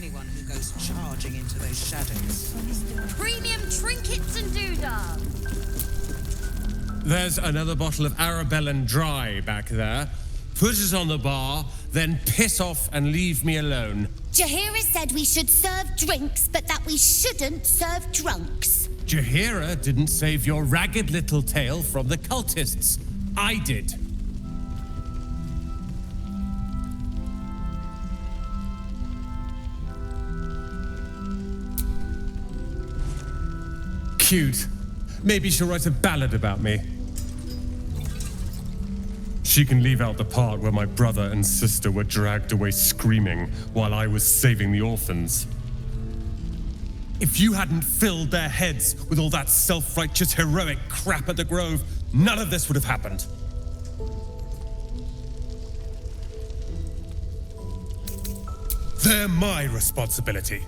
anyone who goes charging into those shadows. Premium trinkets and doodads. There's another bottle of Arabellan Dry back there. Put it on the bar, then piss off and leave me alone. Jaheira said we should serve drinks, but that we shouldn't serve drunks. Jaheira didn't save your ragged little tail from the cultists. I did. Cute. Maybe she'll write a ballad about me. She can leave out the part where my brother and sister were dragged away screaming while I was saving the orphans. If you hadn't filled their heads with all that self-righteous heroic crap at the Grove, none of this would have happened. They're my responsibility.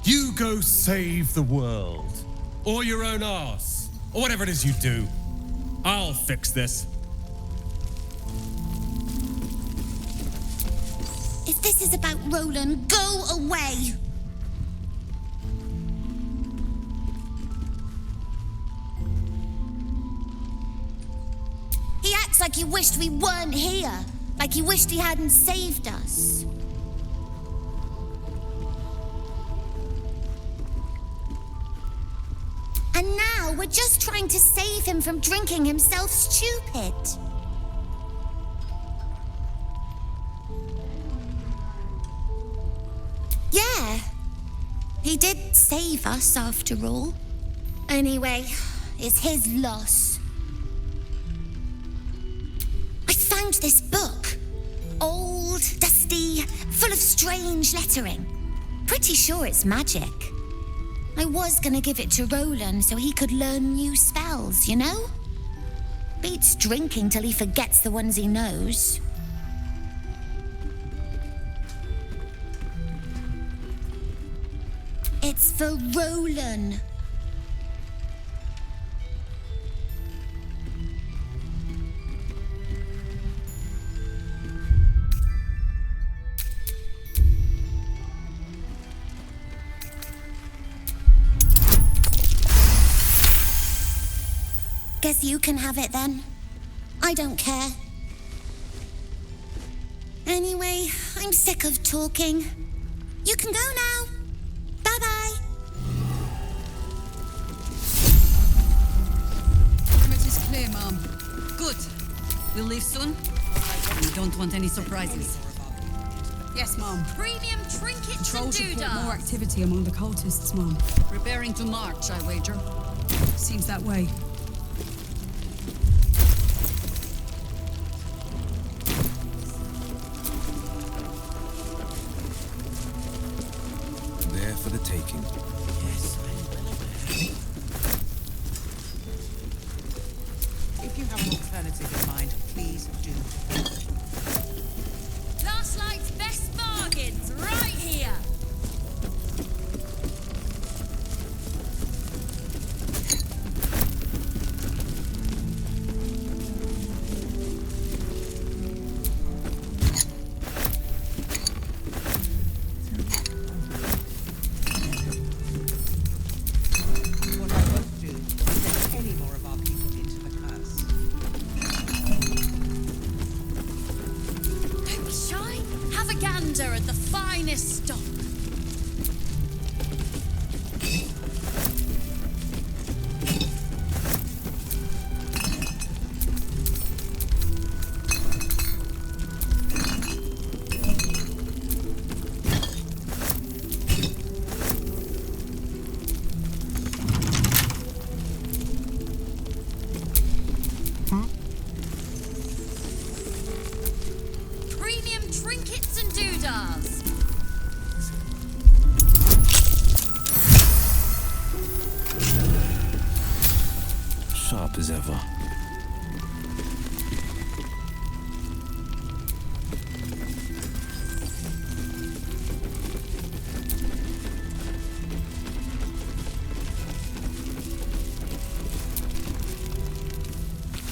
You go save the world, or your own arse, or whatever it is you do. I'll fix this. If this is about Roland, go away. He acts like he wished we weren't here, like he wished he hadn't saved us. And now we're just trying to save him from drinking himself stupid. Yeah, he did save us after all. Anyway, it's his loss. I found this book. Old, dusty, full of strange lettering. Pretty sure it's magic. I was gonna give it to Roland so he could learn new spells, you know? Beats drinking till he forgets the ones he knows. It's for Roland. Guess you can have it then. I don't care. Anyway, I'm sick of talking. You can go now. Bye-bye. Perimeter is clear, Mom. Good. We'll leave soon. We don't want any surprises. Yes, Mom. Premium trinkets Control and should report more doodads. activity among the cultists, Mom. Preparing to march, I wager. Seems that way. There for the taking. Yes, I will. If you have an alternative in mind, please do. Last night's best bargains right here. What I won't do is send any more of our people into the curse. Don't be shy. Have a gander at the finest stock. Premium trinkets and doodads. Sharp as ever.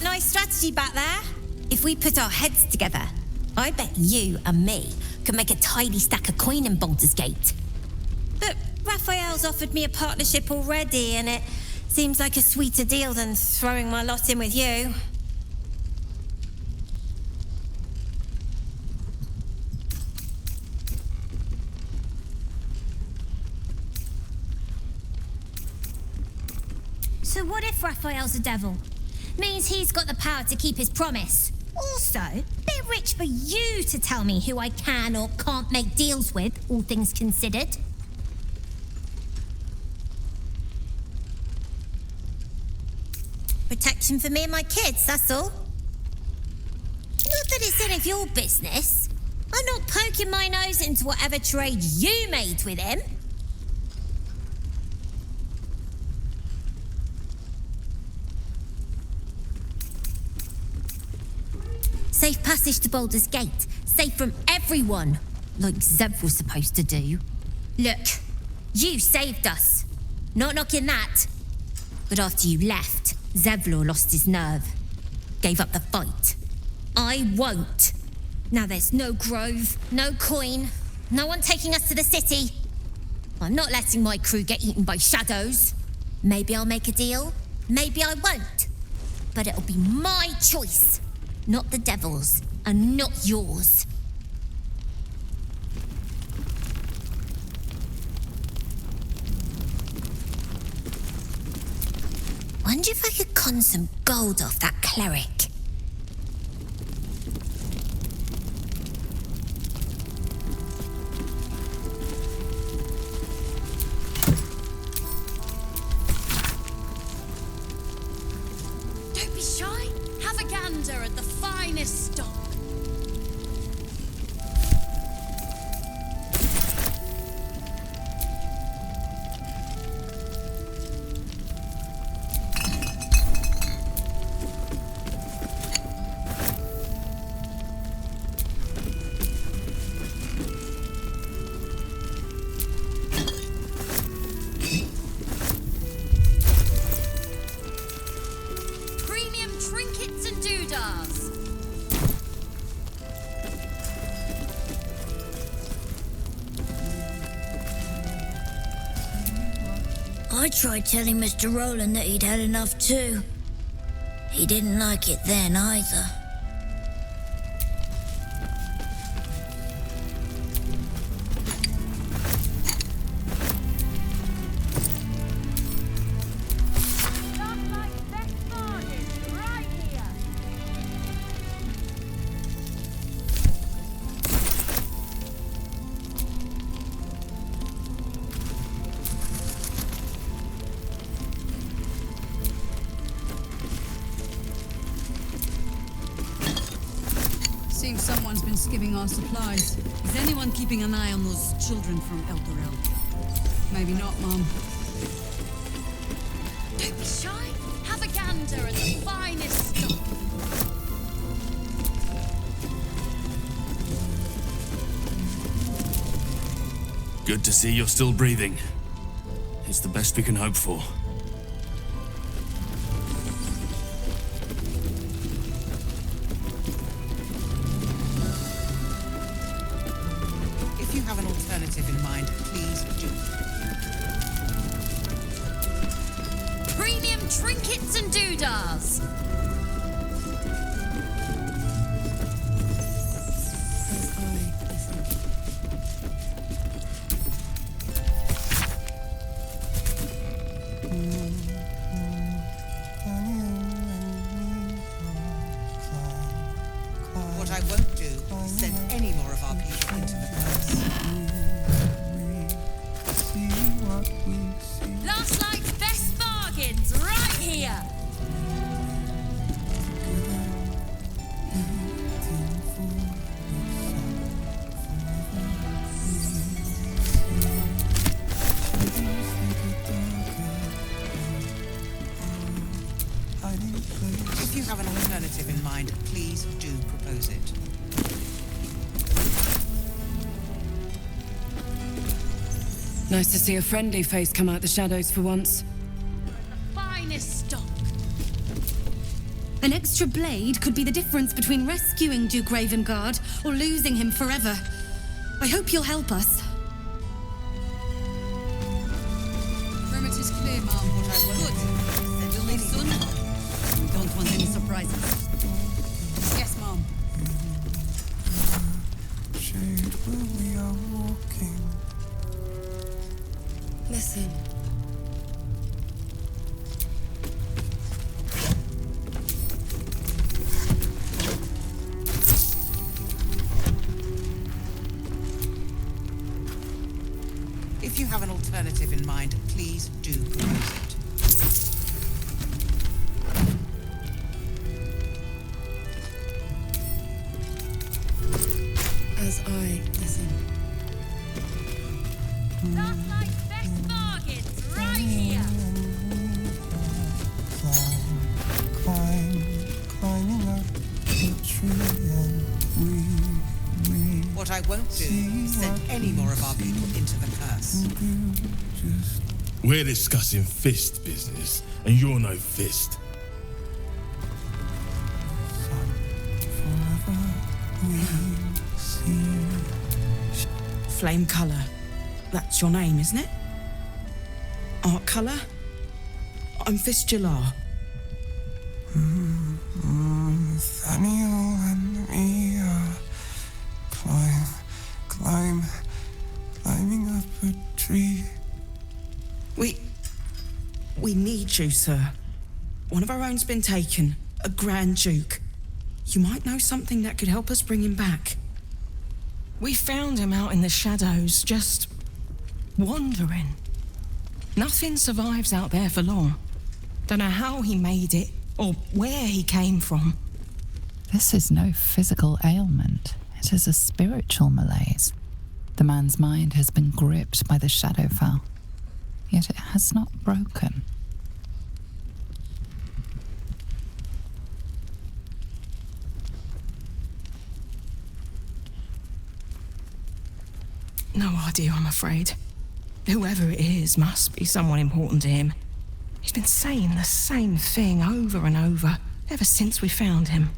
Nice strategy back there. If we put our heads together, I bet you and me Could make a tidy stack of coin in Baldur's Gate. But Raphael's offered me a partnership already, and it seems like a sweeter deal than throwing my lot in with you. So what if Raphael's a devil? Means he's got the power to keep his promise. Also, bit rich for you to tell me who I can or can't make deals with, all things considered. Protection for me and my kids, that's all. Not that it's any of your business. I'm not poking my nose into whatever trade you made with him. Safe passage to Baldur's Gate. Safe from everyone. Like Zev was supposed to do. Look, you saved us. Not knocking that. But after you left, Zevlor lost his nerve. Gave up the fight. I won't. Now there's no grove, no coin, no one taking us to the city. I'm not letting my crew get eaten by shadows. Maybe I'll make a deal, maybe I won't. But it'll be my choice. Not the devil's, and not yours. Wonder if I could con some gold off that cleric. Don't be shy. Have a gander at the finest stock. Premium trinkets and doodads. I tried telling Mr. Rowland that he'd had enough too. He didn't like it then either. Seems someone's been skimming our supplies. Is anyone keeping an eye on those children from Eldorel? Maybe not, Mom. Don't be shy. Have a gander at the finest stock. Good to see you're still breathing. It's the best we can hope for. If you have an alternative in mind, please do. Premium trinkets and doodads. What I won't do is send any more of our people into the curse. Last night's best bargains right here. If you have an alternative in mind, please do propose it. Nice to see a friendly face come out the shadows for once. Finest stock. An extra blade could be the difference between rescuing Duke Ravengard or losing him forever. I hope you'll help us. Perimeter's clear, Mom. Good. We'll leave soon. We don't want any surprises. Yes, Mom. Shade where we are walking. Listen. If you have an alternative in mind, please do propose it. As I listen. Last night's best bargains right here. Climbing up the tree and we What I won't do is send any more of our people into the curse. just We're discussing fist business, and you're no fist. forever we see. Flame colour. That's your name, isn't it? Art colour? I'm Fistula. Nathaniel and me are climbing up a tree. We need you, sir. One of our own's been taken, a Grand Duke. You might know something that could help us bring him back. We found him out in the shadows, just wandering. Nothing survives out there for long. Don't know how he made it, or where he came from. This is no physical ailment. It is a spiritual malaise. The man's mind has been gripped by the Shadowfell, yet it has not broken. No idea, I'm afraid. Whoever it is must be someone important to him. He's been saying the same thing over and over, ever since we found him.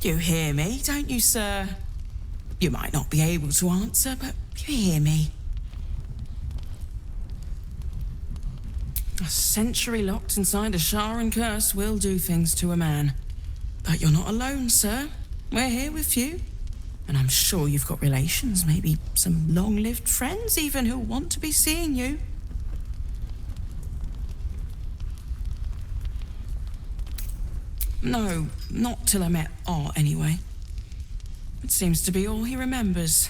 You hear me, don't you, sir? You might not be able to answer, but you hear me. A century locked inside a Sharan curse will do things to a man. But you're not alone, sir. We're here with you. And I'm sure you've got relations, maybe some long-lived friends even, who want to be seeing you. No, not till I met Art, anyway. It seems to be all he remembers.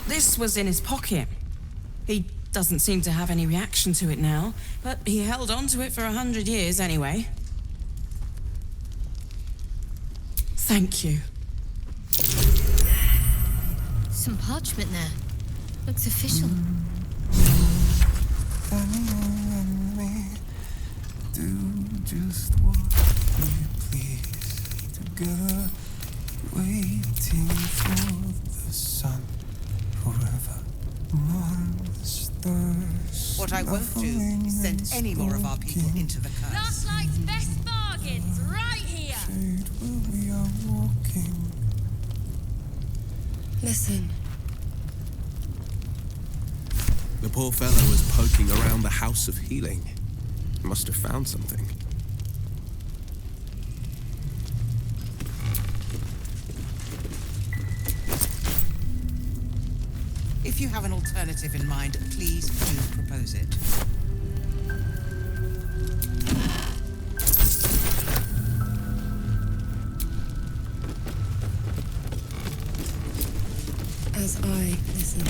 This was in his pocket. He doesn't seem to have any reaction to it now, but he held on to it for 100 years anyway. Thank you. Some parchment there. Looks official. And me do just what we please. Together, waiting for the sun. Forever on the stars. What I won't do is send any more of our people into the curse. Last night's best bargains right here. Shade where we are walking. Listen. The poor fellow was poking around the House of Healing. Must have found something. If you have an alternative in mind, please do propose it. As I listen.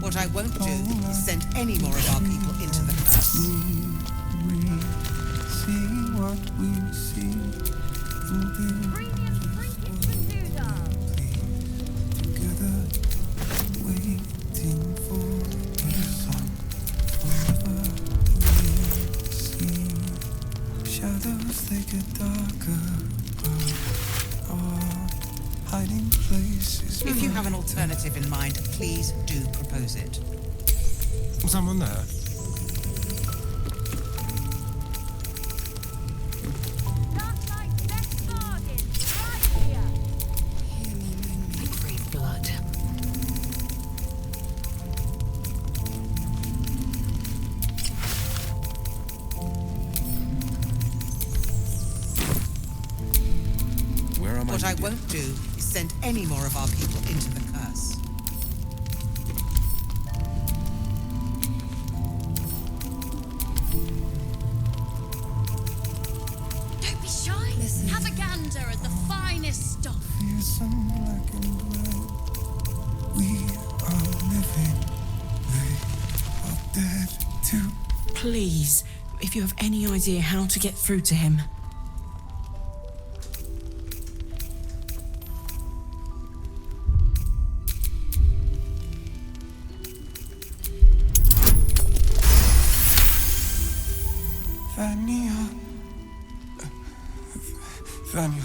What I won't do is send any more of our people into the curse. We see what we see. Premium trinket Together, waiting for the sun. Forever we see shadows, they get darker. But our hiding places. have an alternative in mind, please do propose it. Someone there? Blood. Where am I? What I needed? won't do is send any more of our people into the curse. Don't be shy. Have a gander at the finest stuff. Fearsome black and white. We are living. They are dead too. Please, if you have any idea how to get through to him. Daniel.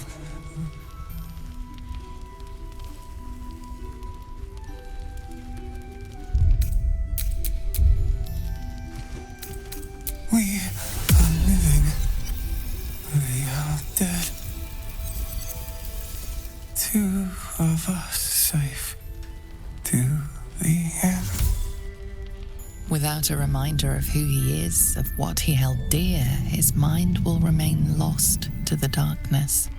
We are living. We are dead. Two of us safe to the end. Without a reminder of who he is, of what he held dear, his mind will remain lost to the darkness.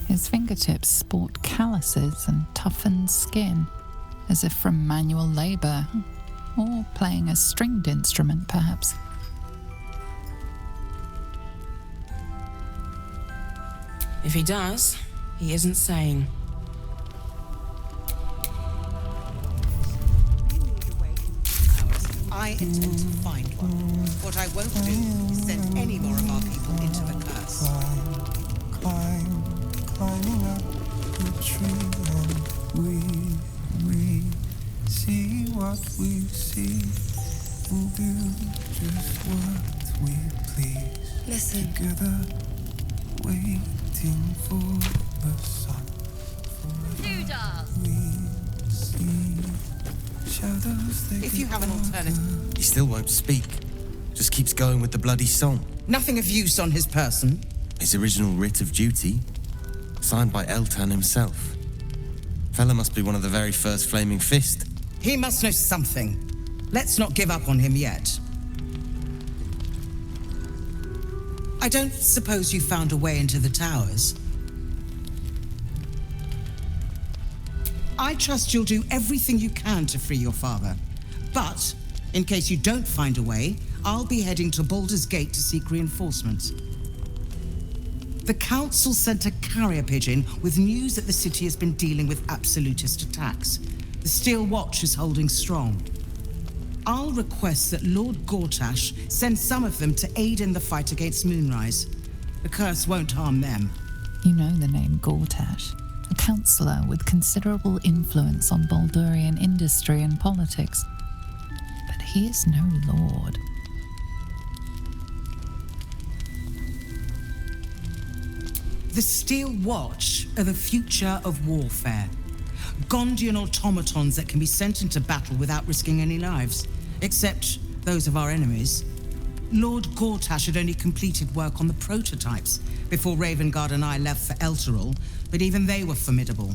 His fingertips sport calluses and toughened skin, as if from manual labor, or playing a stringed instrument, perhaps. If he does, he isn't sane. I intend to find one. What I won't do is send any more of our people into the curse. Climbing up the tree, and we see what we see, and do just what we please. Listen. Together, waiting for the sun. We see shadows. If you have an alternative. He still won't speak. Just keeps going with the bloody song. Nothing of use on his person. His original writ of duty, signed by Eltan himself. Fella must be one of the very first Flaming Fist. He must know something. Let's not give up on him yet. I don't suppose you found a way into the towers. I trust you'll do everything you can to free your father. But, in case you don't find a way, I'll be heading to Baldur's Gate to seek reinforcements. The council sent a carrier pigeon with news that the city has been dealing with absolutist attacks. The Steel Watch is holding strong. I'll request that Lord Gortash send some of them to aid in the fight against Moonrise. The curse won't harm them. You know the name Gortash, a councillor with considerable influence on Baldurian industry and politics. But he is no lord. The Steel Watch are the future of warfare. Gondian automatons that can be sent into battle without risking any lives, except those of our enemies. Lord Gortash had only completed work on the prototypes before Ravengard and I left for Elturel, but even they were formidable.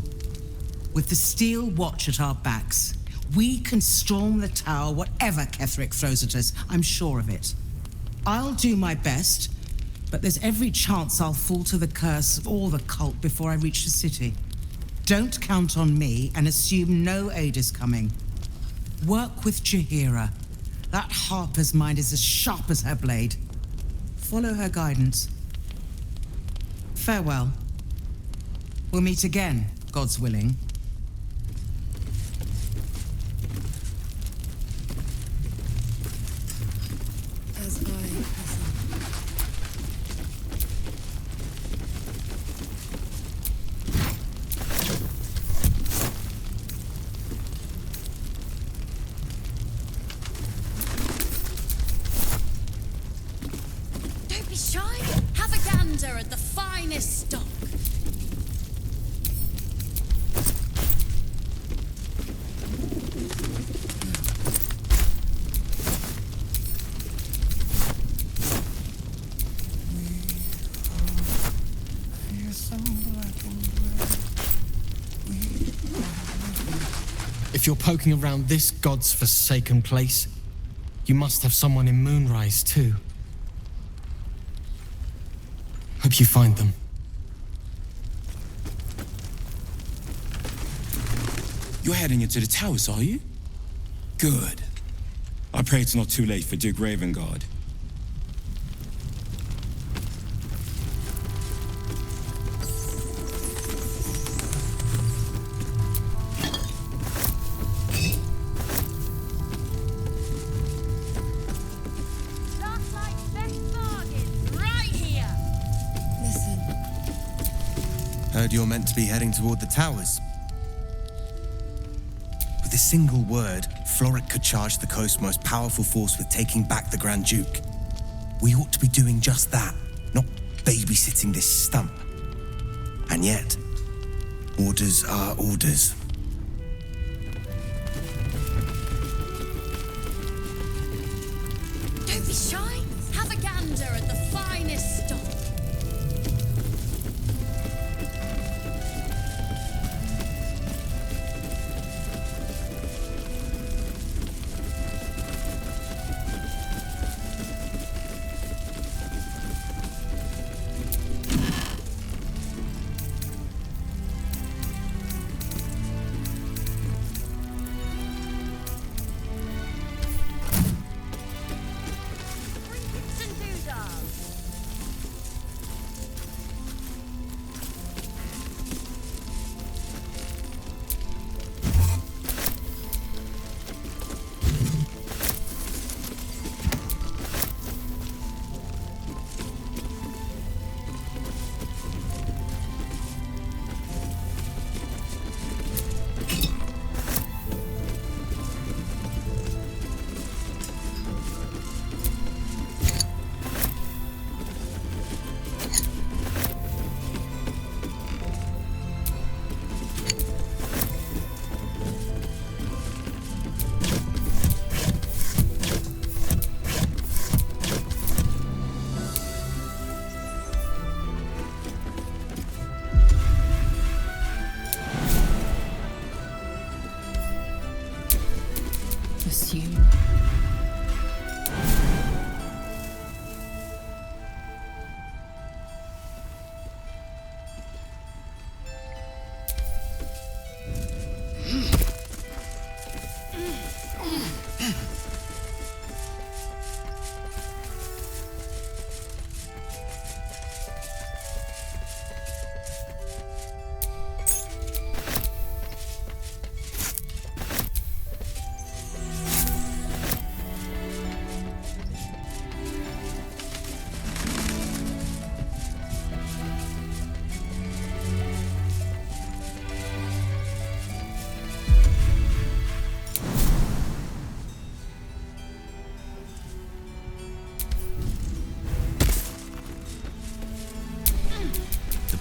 With the Steel Watch at our backs, we can storm the tower whatever Ketheric throws at us, I'm sure of it. I'll do my best, but there's every chance I'll fall to the curse or the cult before I reach the city. Don't count on me and assume no aid is coming. Work with Jaheira. That harper's mind is as sharp as her blade. Follow her guidance. Farewell. We'll meet again, God's willing. As I gander at the finest stock. If you're poking around this god's forsaken place, you must have someone in Moonrise too. Hope you find them. You're heading into the towers, are you? Good. I pray it's not too late for Duke Ravengard. Heard you're meant to be heading toward the towers. With a single word, Floric could charge the coast's most powerful force with taking back the Grand Duke. We ought to be doing just that, not babysitting this stump. And yet, orders are orders. Don't be shy. Have a gander at the finest stock.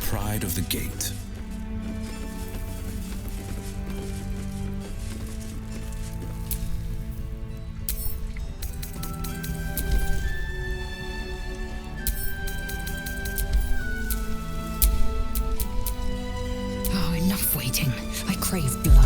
Pride of the gate. Oh, enough waiting. I crave blood.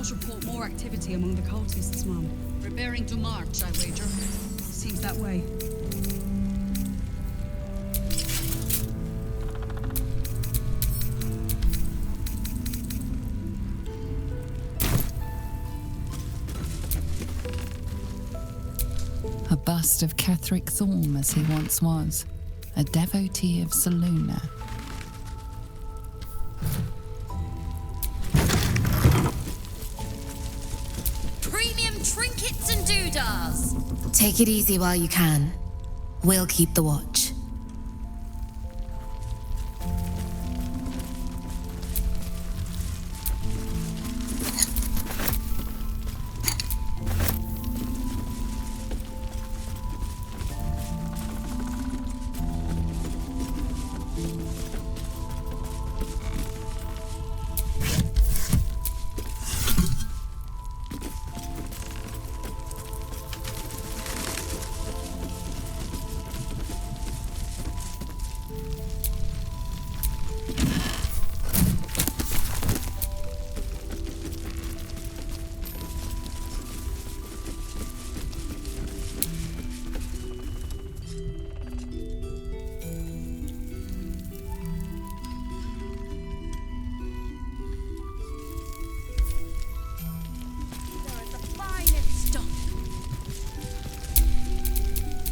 Scrolls report more activity among the cultists, Mum. Preparing to march, I wager. Seems that way. A bust of Catherick Thorm as he once was, a devotee of Saluna. Premium trinkets and doodads. Take it easy while you can. We'll keep the watch.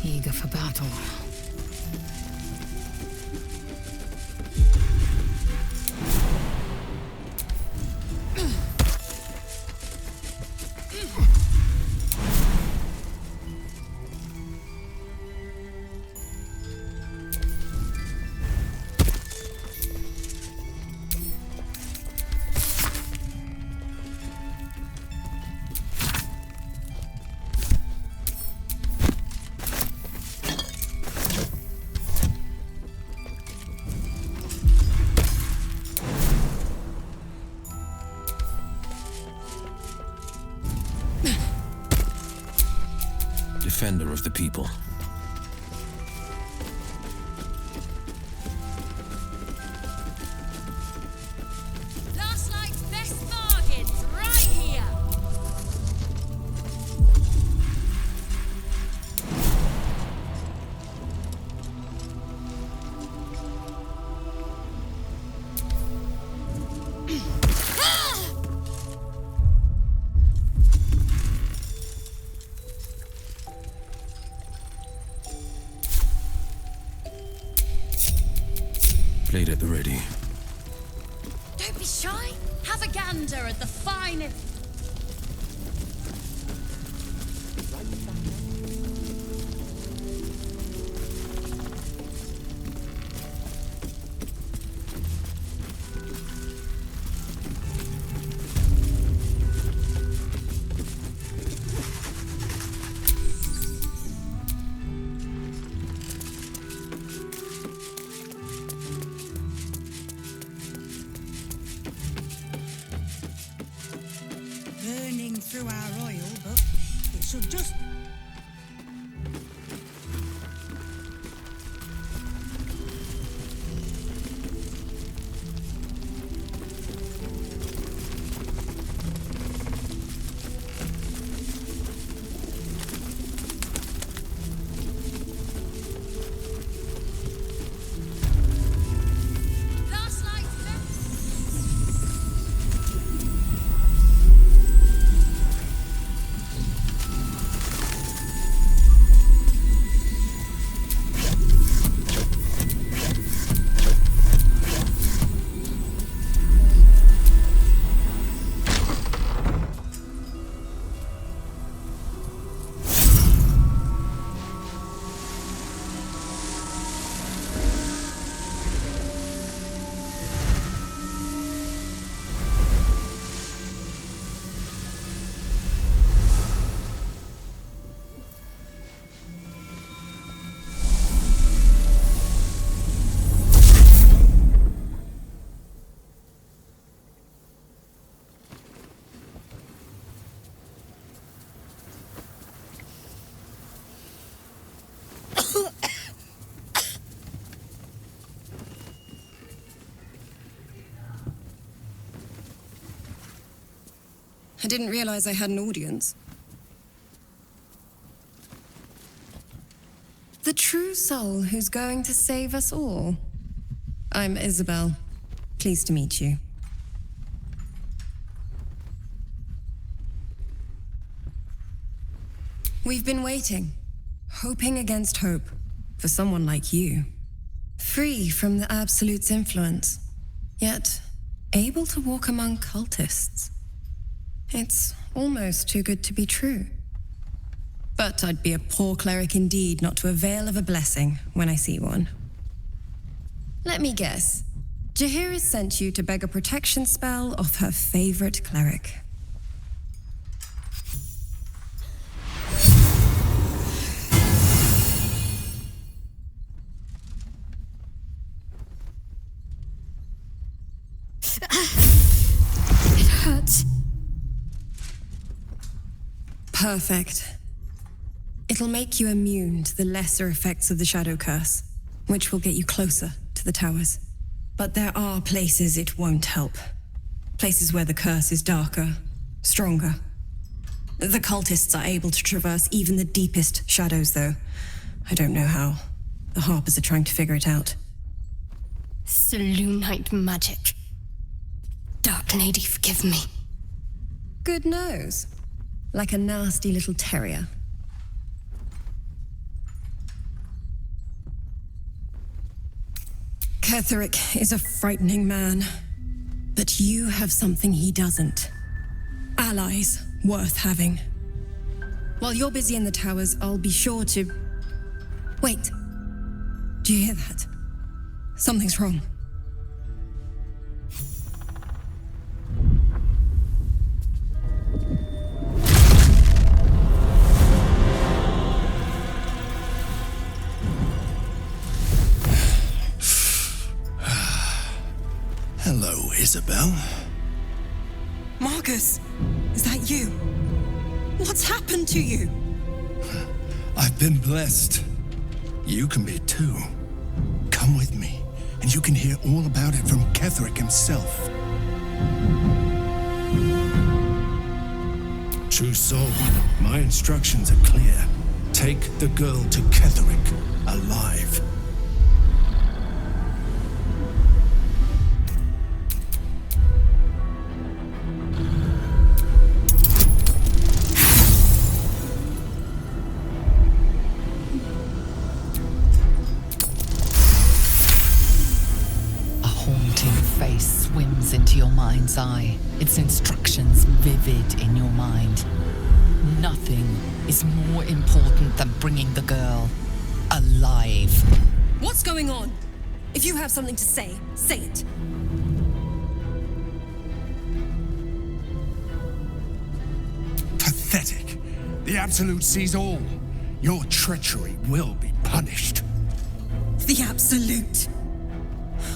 Eager for battle. Defender of the people. Last night's best bargains right here. Blade at the ready. Don't be shy. Have a gander at the finest. Burning through our oil, but it should just... Last night's best. I didn't realize I had an audience. The true soul who's going to save us all. I'm Isabel. Pleased to meet you. We've been waiting, hoping against hope, for someone like you. Free from the Absolute's influence, yet able to walk among cultists. It's almost too good to be true. But I'd be a poor cleric indeed not to avail of a blessing when I see one. Let me guess. Jaheira has sent you to beg a protection spell off her favorite cleric. It hurts. Perfect. It'll make you immune to the lesser effects of the shadow curse, which will get you closer to the towers. But there are places it won't help. Places where the curse is darker, stronger. The cultists are able to traverse even the deepest shadows, though. I don't know how. The Harpers are trying to figure it out. Selûnite magic. Dark Lady, forgive me. Good nose. Like a nasty little terrier. Ketheric is a frightening man. But you have something he doesn't. Allies worth having. While you're busy in the towers, I'll be sure to... Wait. Do you hear that? Something's wrong. Hello, Isabel. Marcus, is that you? What's happened to you? I've been blessed. You can be too. Come with me, and you can hear all about it from Ketheric himself. True soul, my instructions are clear. Take the girl to Ketheric, alive. Into your mind's eye, its instructions vivid in your mind. Nothing is more important than bringing the girl alive. What's going on? If you have something to say, say it. Pathetic. The Absolute sees all. Your treachery will be punished. The Absolute.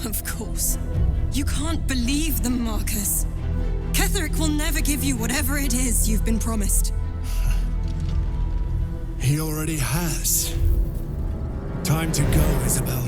Of course. You can't believe them, Marcus. Ketheric will never give you whatever it is you've been promised. He already has. Time to go, Isabel.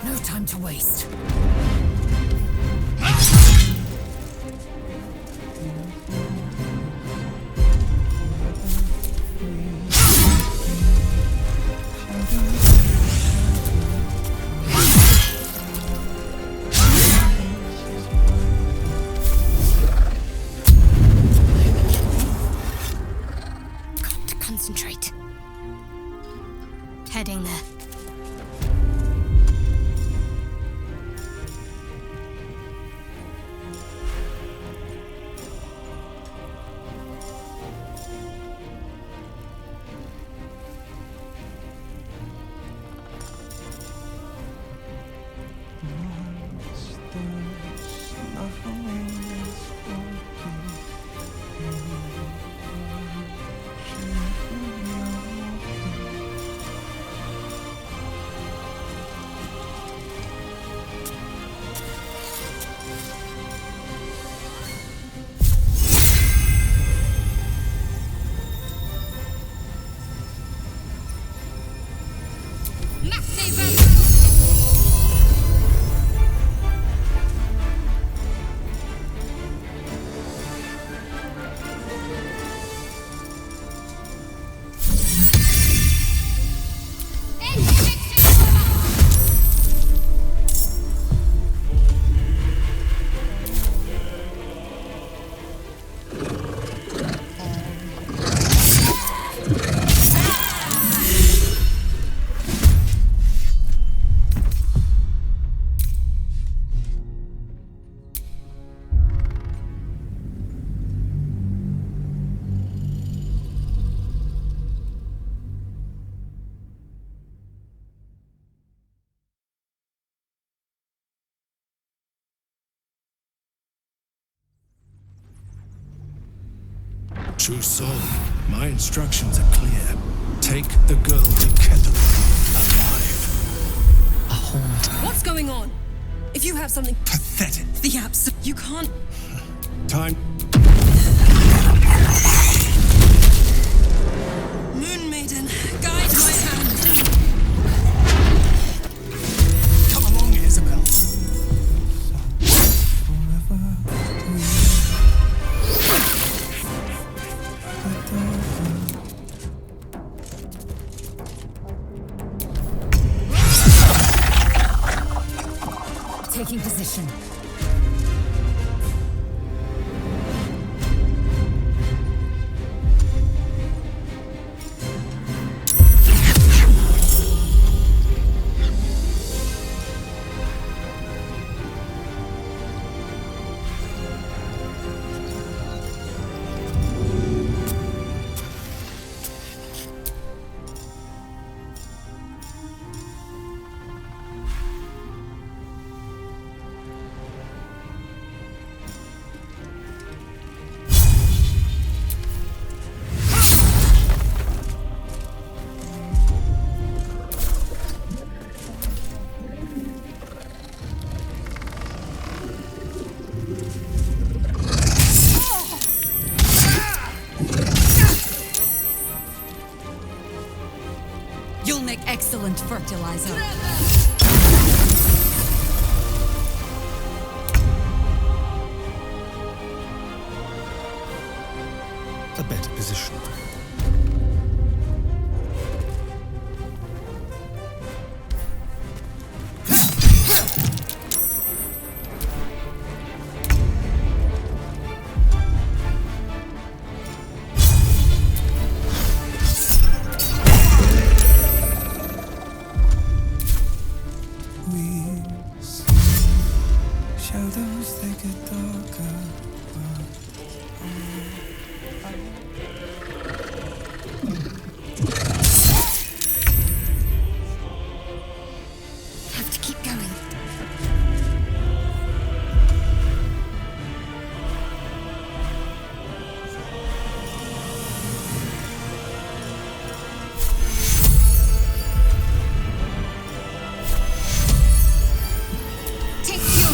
No time to waste. hiding there. True soul, my instructions are clear. Take the girl to Kettle alive. A hold. What's going on? If you have something pathetic, the abs, you can't. Time. Moon Maiden, guide my hand. Come along, Isabel. Taking position. You'll make excellent fertilizer. A better position. Shadows, they get darker. Have to keep going. Take your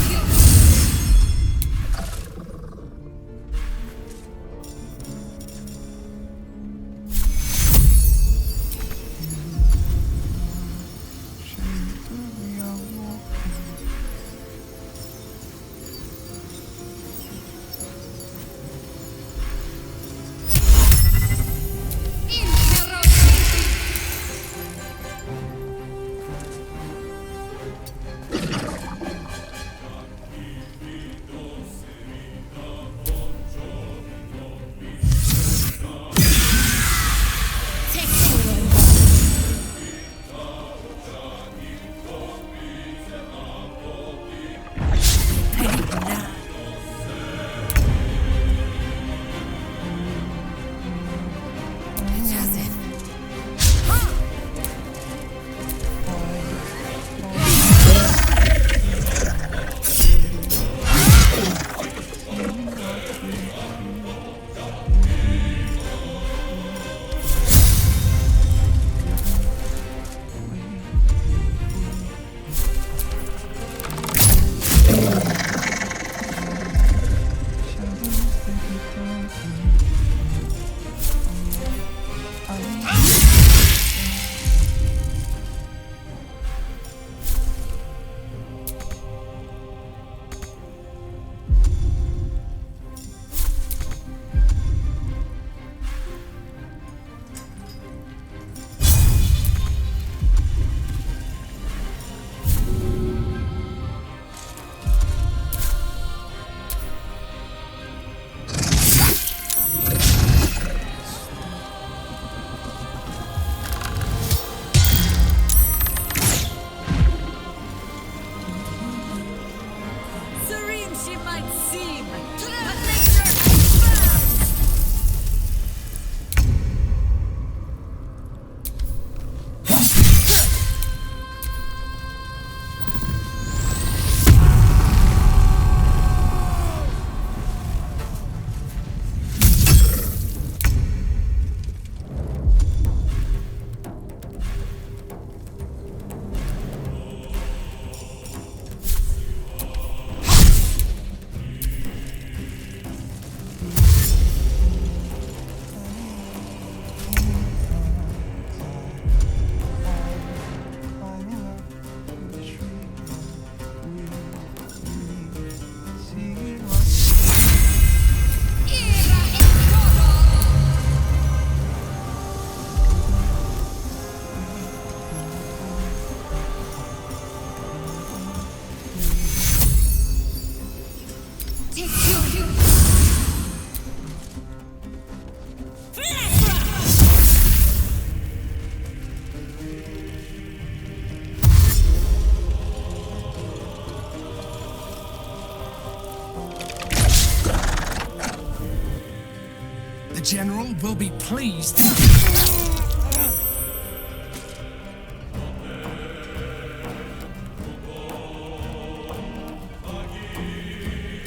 general will be pleased.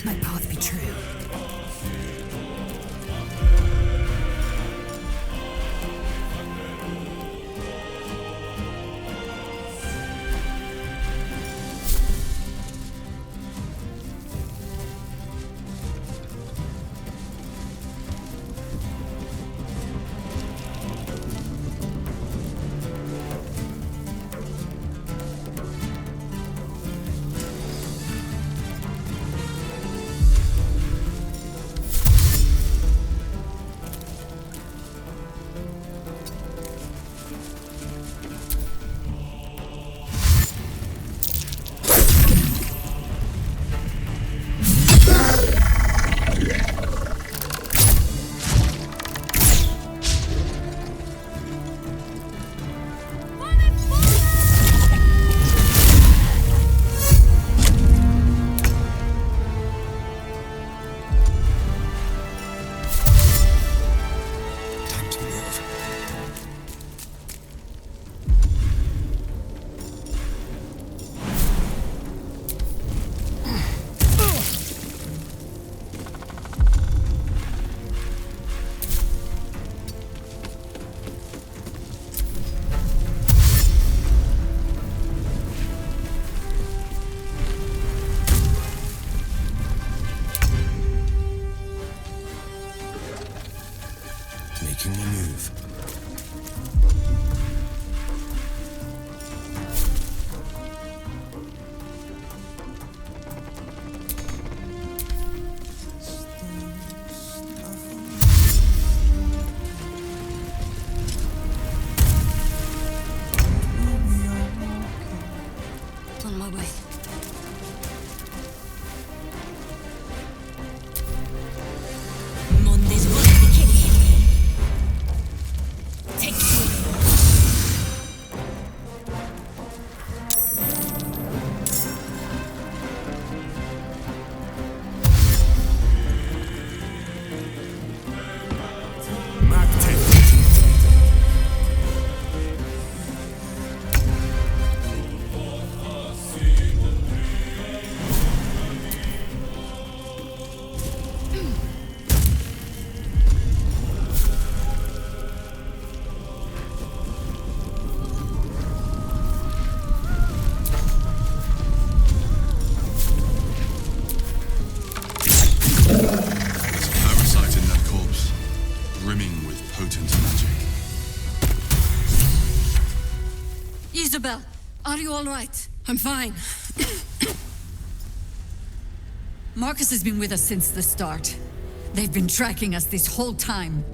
My path be true. Making a move. On my way. Monday's gonna be kicking. Take two. Parasite in that corpse, brimming with potent magic. Isabel, are you all right? I'm fine. Marcus has been with us since the start. They've been tracking us this whole time.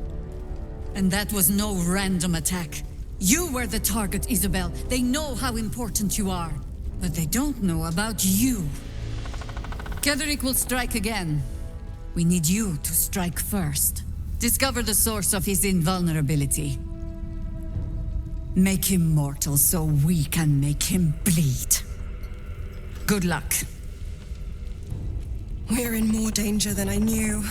And that was no random attack. You were the target, Isabel. They know how important you are. But they don't know about you. Ketherick will strike again. We need you to strike first. Discover the source of his invulnerability. Make him mortal so we can make him bleed. Good luck. We're in more danger than I knew.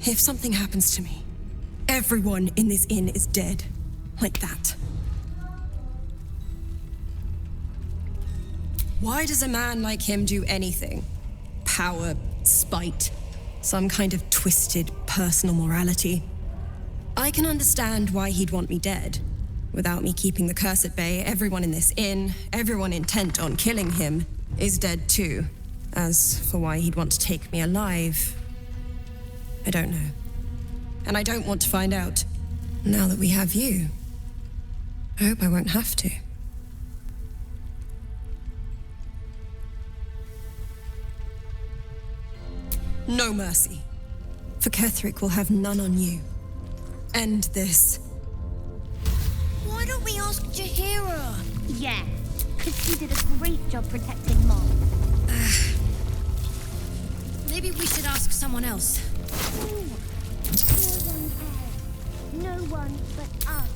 If something happens to me, everyone in this inn is dead. Like that. Why does a man like him do anything? Power, spite, some kind of twisted personal morality. I can understand why he'd want me dead. Without me keeping the curse at bay, everyone in this inn, everyone intent on killing him, is dead too. As for why he'd want to take me alive, I don't know. And I don't want to find out. Now that we have you, I hope I won't have to. No mercy. For Ketherick will have none on you. End this. Why don't we ask Jaheira? Yeah, because she did a great job protecting Mom. Maybe we should ask someone else. No one but us.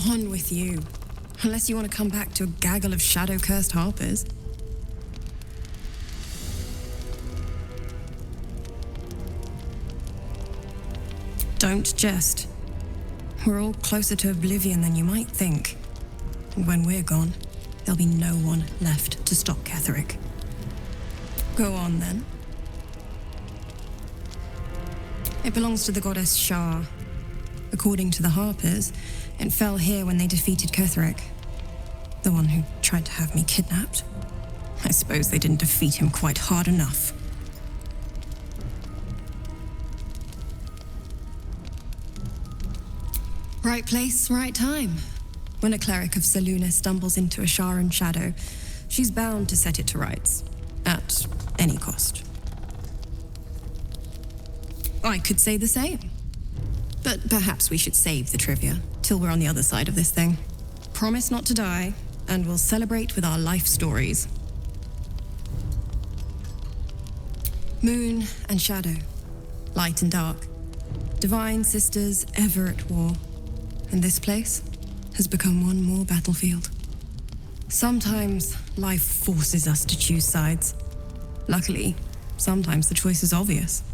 on with you. Unless you want to come back to a gaggle of shadow-cursed harpers. Don't jest. We're all closer to oblivion than you might think. And when we're gone, there'll be no one left to stop Ketherick. Go on, then. It belongs to the goddess Shah. According to the Harpers, it fell here when they defeated Ketherick, the one who tried to have me kidnapped. I suppose they didn't defeat him quite hard enough. Right place, right time. When a cleric of Selûne stumbles into a Sharan shadow, she's bound to set it to rights, at any cost. I could say the same. But perhaps we should save the trivia till we're on the other side of this thing. Promise not to die, and we'll celebrate with our life stories. Moon and shadow, light and dark, divine sisters ever at war. And this place has become one more battlefield. Sometimes life forces us to choose sides. Luckily, sometimes the choice is obvious.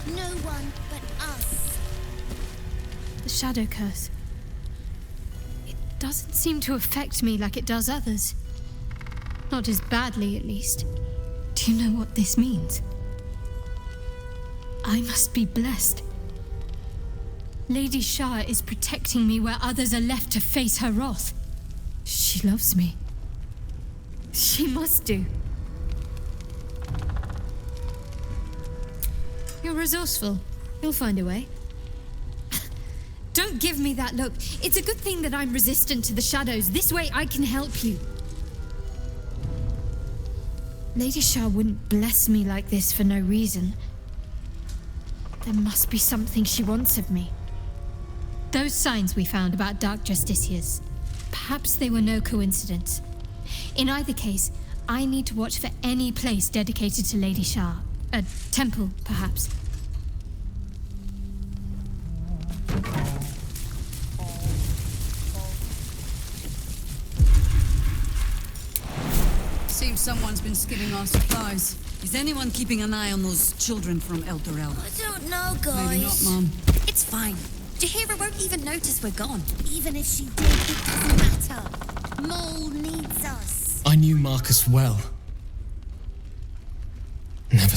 No one but us. The shadow curse. It doesn't seem to affect me like it does others. Not as badly, at least. Do you know what this means? I must be blessed. Lady Shah is protecting me where others are left to face her wrath. She loves me. She must do. You're resourceful. You'll find a way. Don't give me that look. It's a good thing that I'm resistant to the shadows. This way I can help you. Lady Shah wouldn't bless me like this for no reason. There must be something she wants of me. Those signs we found about dark justiciars, perhaps they were no coincidence. In either case, I need to watch for any place dedicated to Lady Shah. A temple, perhaps. Seems someone's been skimming our supplies. Is anyone keeping an eye on those children from El Dorel? I don't know, guys. Maybe not, Mom. It's fine. Jahira won't even notice we're gone. Even if she did, it doesn't matter. Mole needs us. I knew Marcus well. Never.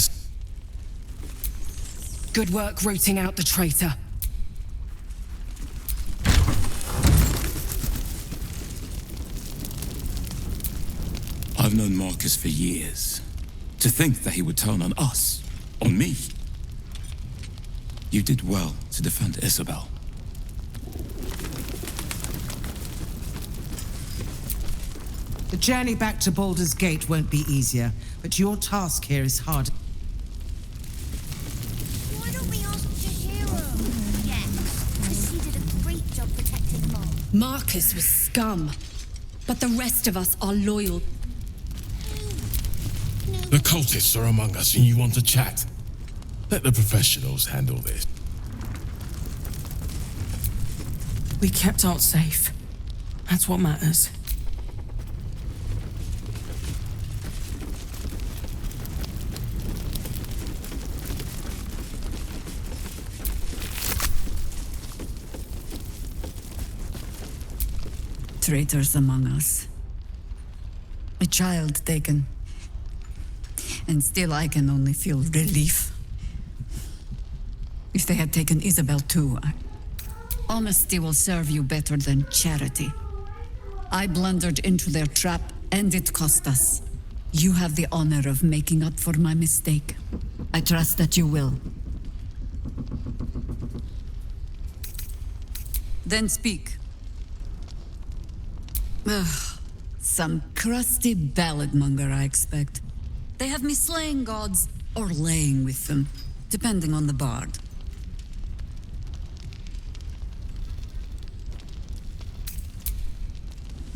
Good work rooting out the traitor. I've known Marcus for years. To think that he would turn on us, on me. You did well to defend Isabel. The journey back to Baldur's Gate won't be easier, but your task here is hard. Why don't we ask Jahira? Yeah, because she did a great job protecting Mom. Marcus was scum, but the rest of us are loyal. The cultists are among us and you want to chat. Let the professionals handle this. We kept Art safe. That's what matters. Traitors among us. A child taken. And still I can only feel relief. If they had taken Isabel too, honesty will serve you better than charity. I blundered into their trap, and it cost us. You have the honor of making up for my mistake. I trust that you will. Then speak. Ugh, some crusty ballad monger, I expect. They have me slaying gods or laying with them, depending on the bard.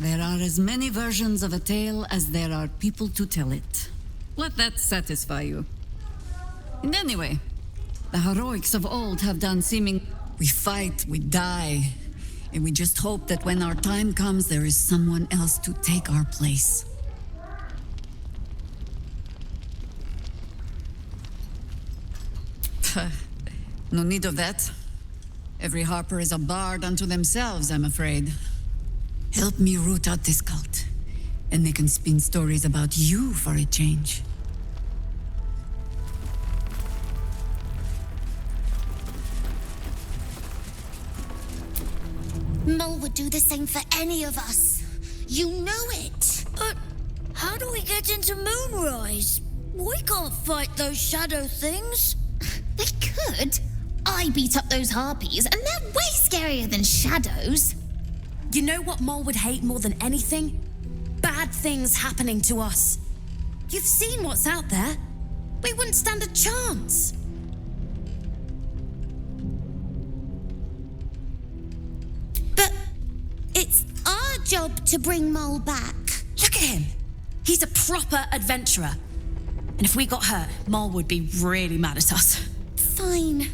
There are as many versions of a tale as there are people to tell it. Let that satisfy you. And anyway, The heroics of old have done seeming... We fight, we die, and we just hope that when our time comes, there is someone else to take our place. No need of that. Every harper is a bard unto themselves, I'm afraid. Help me root out this cult, and they can spin stories about you for a change. Mole would do the same for any of us. You know it. But how do we get into Moonrise? We can't fight those shadow things. We could. I beat up those harpies, and they're way scarier than shadows. You know what Mole would hate more than anything? Bad things happening to us. You've seen what's out there. We wouldn't stand a chance. But it's our job to bring Mole back. Look at him. He's a proper adventurer. And if we got hurt, Mole would be really mad at us. Fine.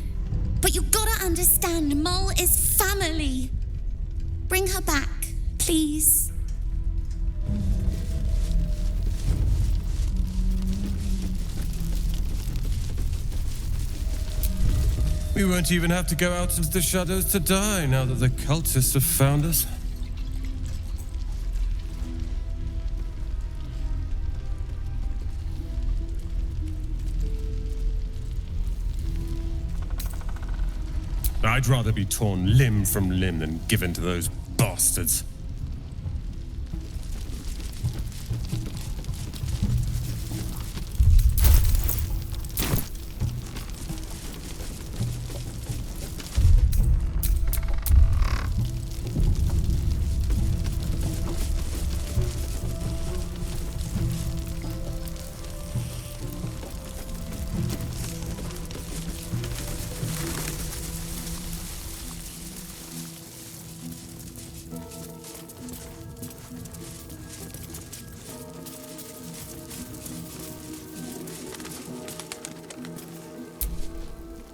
But you gotta understand, Mole is family. Bring her back, please. We won't even have to go out into the shadows to die now that the cultists have found us. I'd rather be torn limb from limb than given to those bastards.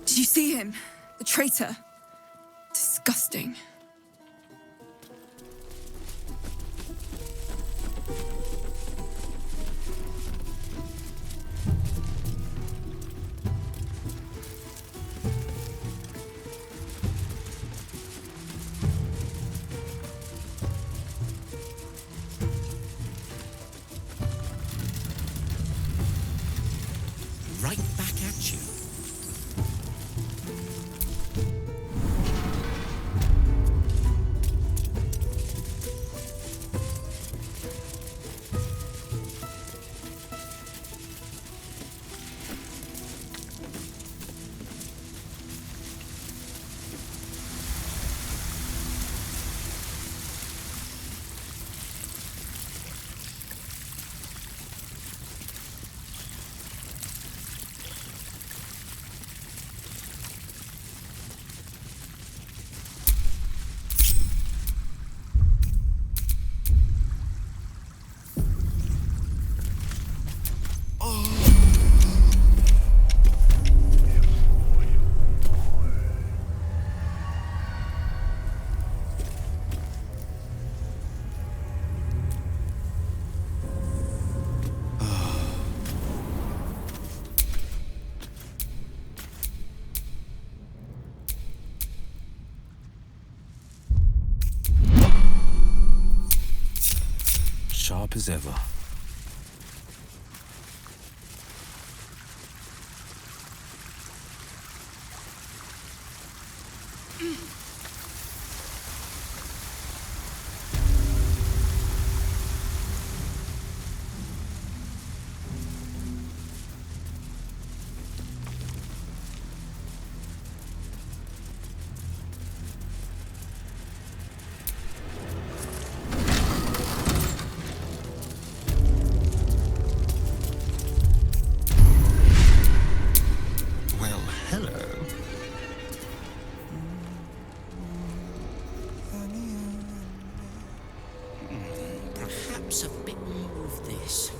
Did you see him? The traitor? Disgusting. Right back at you. Sharp as ever. Perhaps a bit more of this.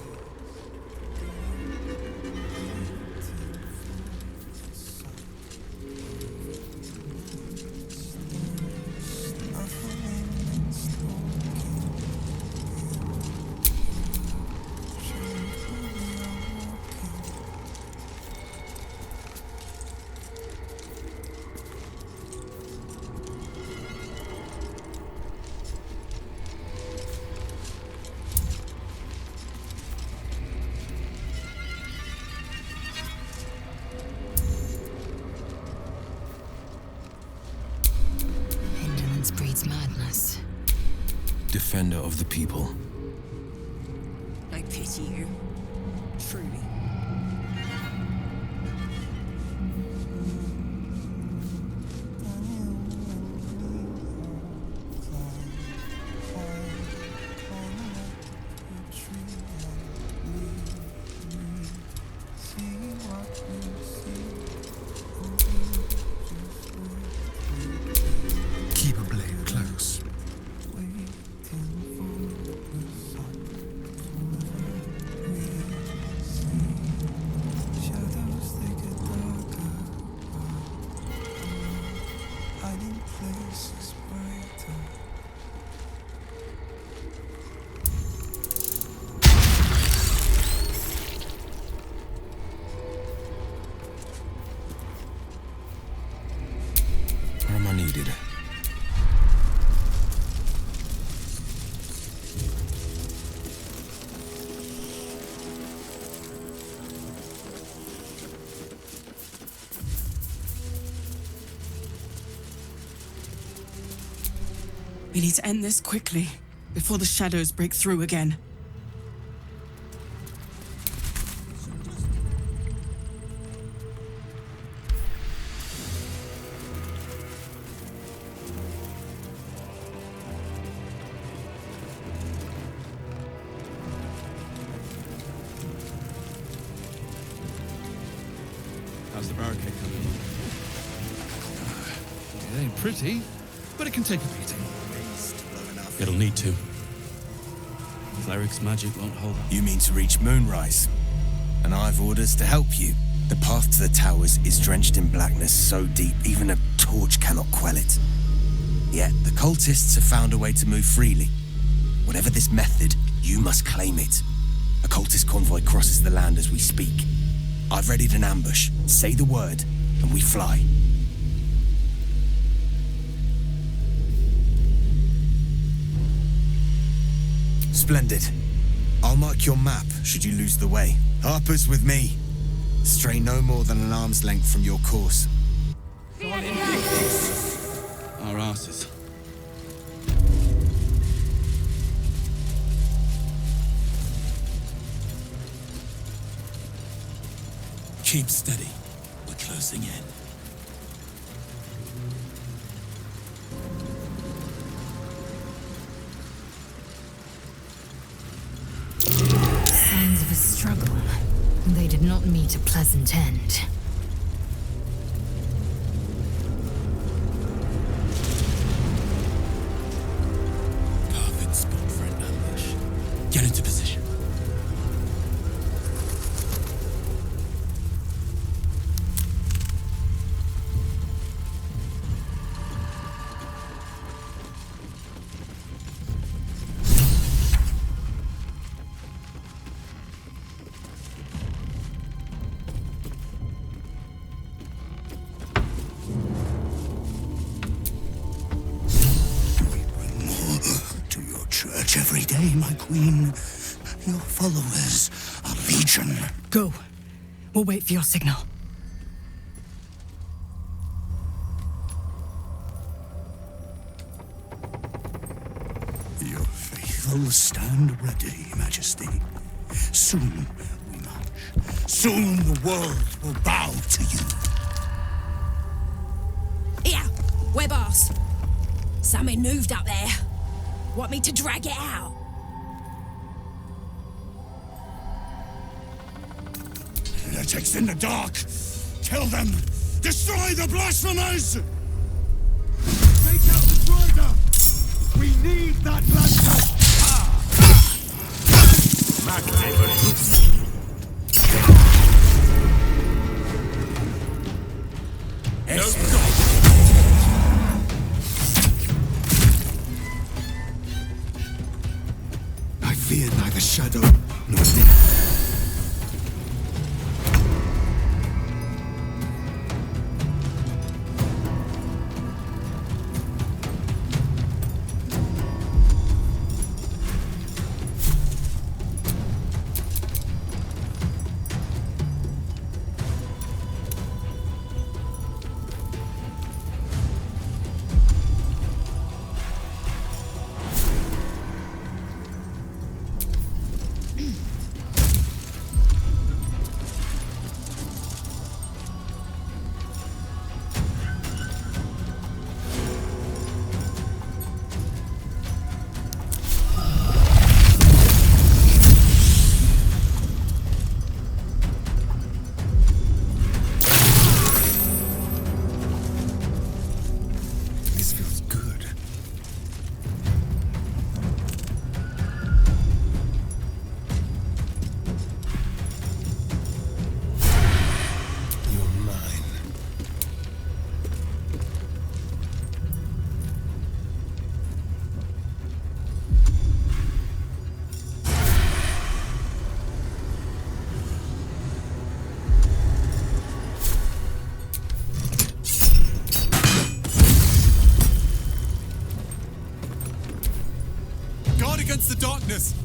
defender of the people. I pity you. Truly. Needed. We need to end this quickly, before the shadows break through again. How's the barricade coming? It ain't pretty, but it can take a beating. It'll need to. Cleric's magic won't hold up. You mean to reach Moonrise? And I've orders to help you. The path to the towers is drenched in blackness so deep even a torch cannot quell it. Yet the cultists have found a way to move freely. Whatever this method, you must claim it. A cultist convoy crosses the land as we speak. I've readied an ambush. Say the word, and we fly. Splendid. I'll mark your map should you lose the way. Harper's with me. Stray no more than an arm's length from your course. Our asses. Keep steady. We're closing in. Signs of a struggle. They did not meet a pleasant end. Perfect spot for an ambush. Get into position. Every day, my queen. Your followers are legion. Go. We'll wait for your signal. Your faithful stand ready, Majesty. Soon we march. Soon the world will bow to you. Here, we're boss. Something moved up there. Want me to drag it out? Heretics in the dark! Kill them! Destroy the blasphemers! Take out the driver! We need that lantern! I fear neither shadow nor death.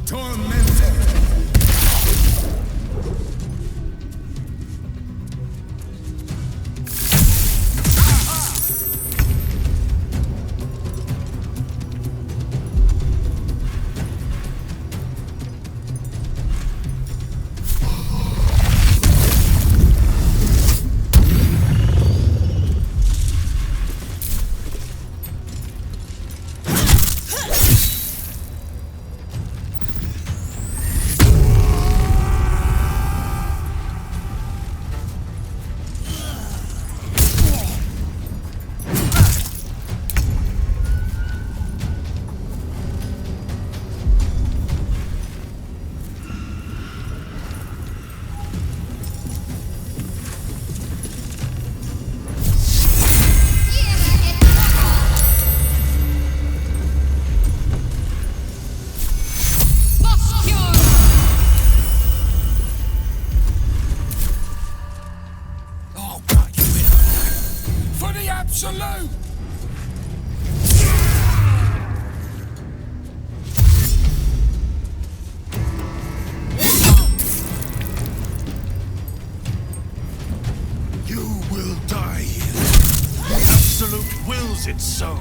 Tormented. Absolute! You will die. The Absolute wills it so.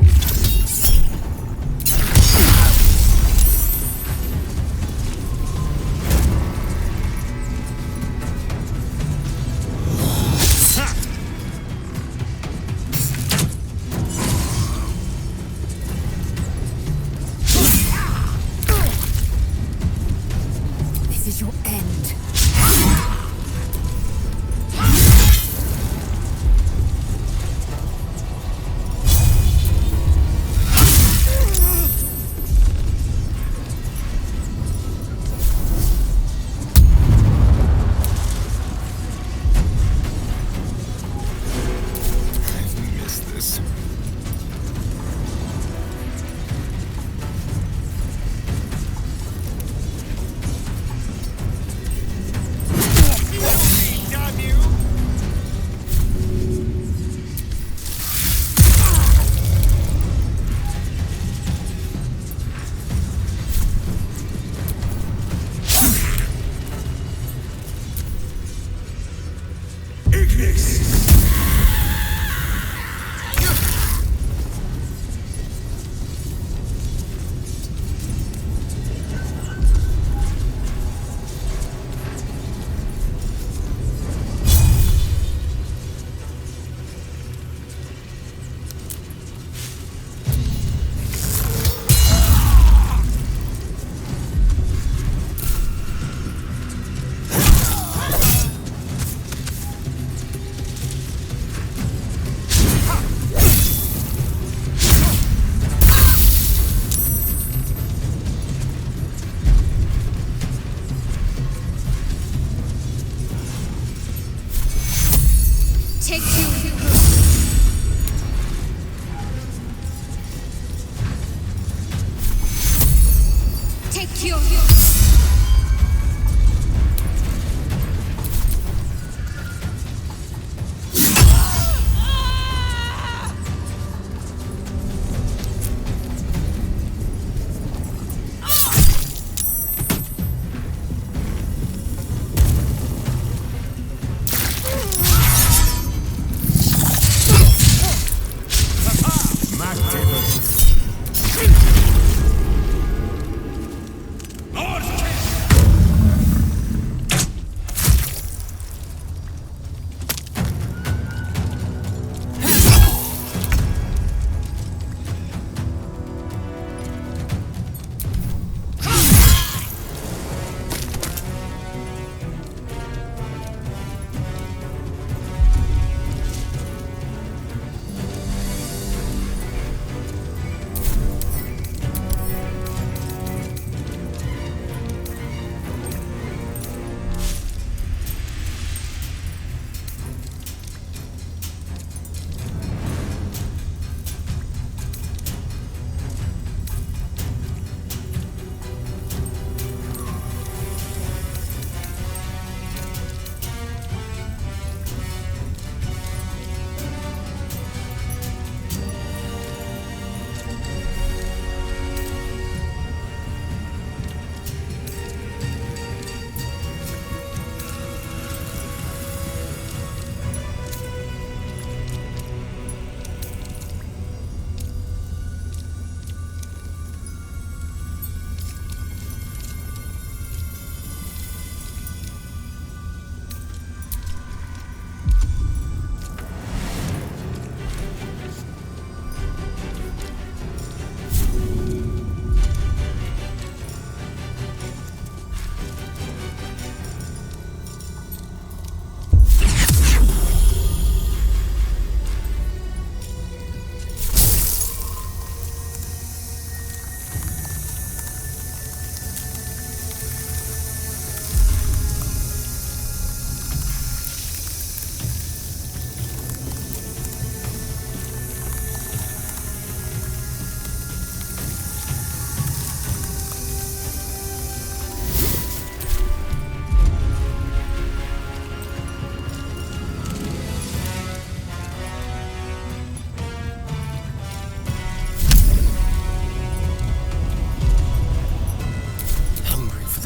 Lord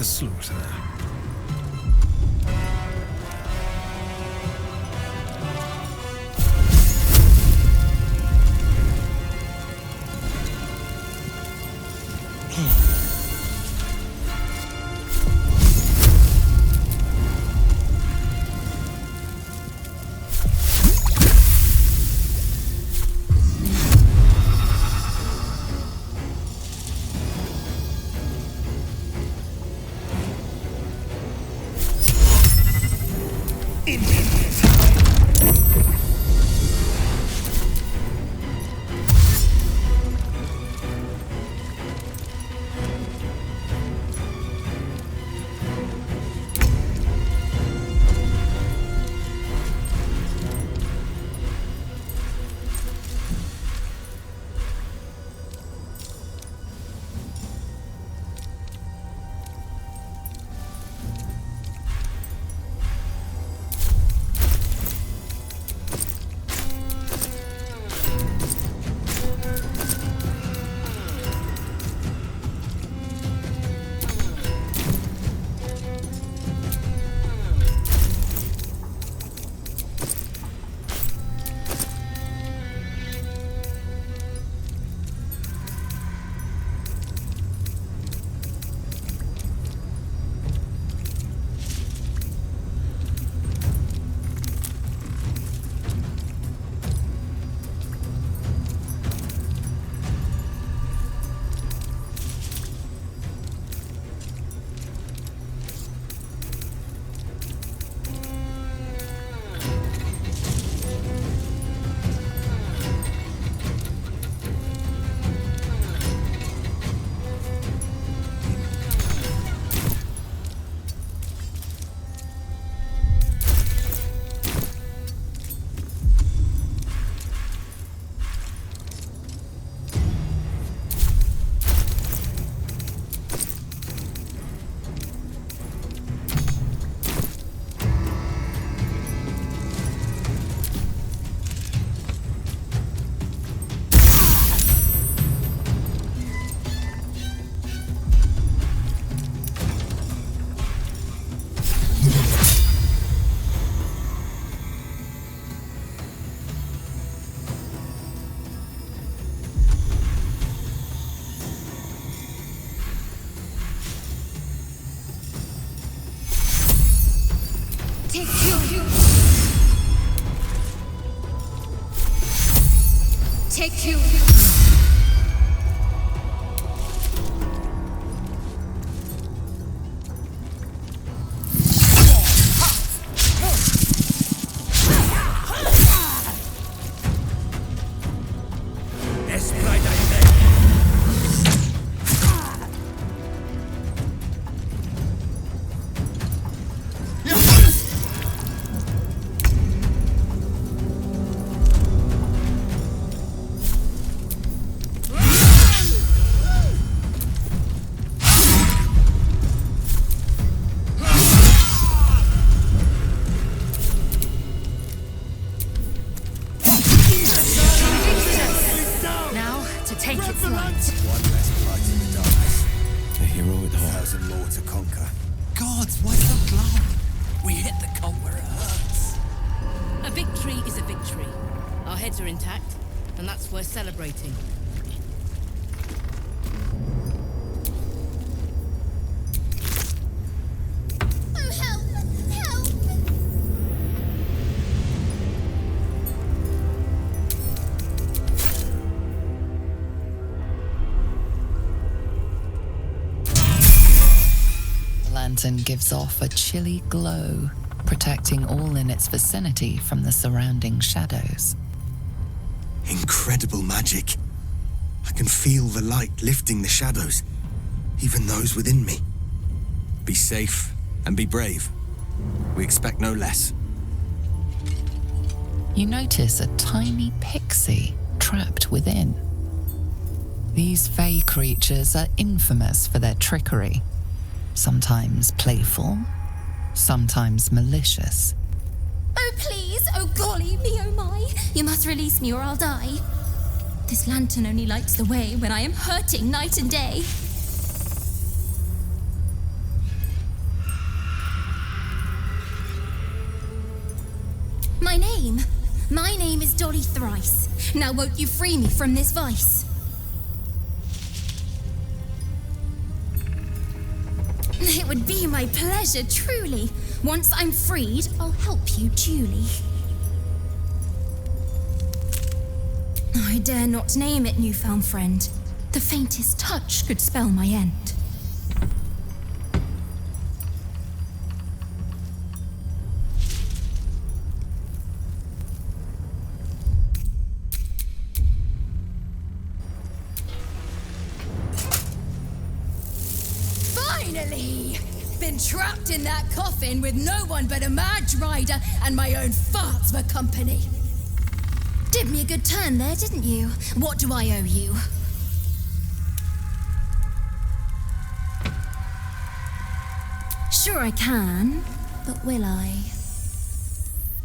slaughter. Take you. Celebrating. Oh, help! Help! The lantern gives off a chilly glow, protecting all in its vicinity from the surrounding shadows. Incredible magic. I can feel the light lifting the shadows, even those within me. Be safe and be brave. We expect no less. You notice a tiny pixie trapped within. These fey creatures are infamous for their trickery. Sometimes playful, sometimes malicious. Oh, please! Oh, golly me, oh my! You must release me or I'll die. This lantern only lights the way when I am hurting night and day. My name? My name is Dolly Thrice. Now won't you free me from this vice? It would be my pleasure, truly. Once I'm freed, I'll help you duly. I dare not name it, newfound friend. The faintest touch could spell my end. Finally! Been trapped in that coffin with no one but a mad rider and my own farts for company. Did me a good turn there, didn't you? What do I owe you? Sure I can, but will I?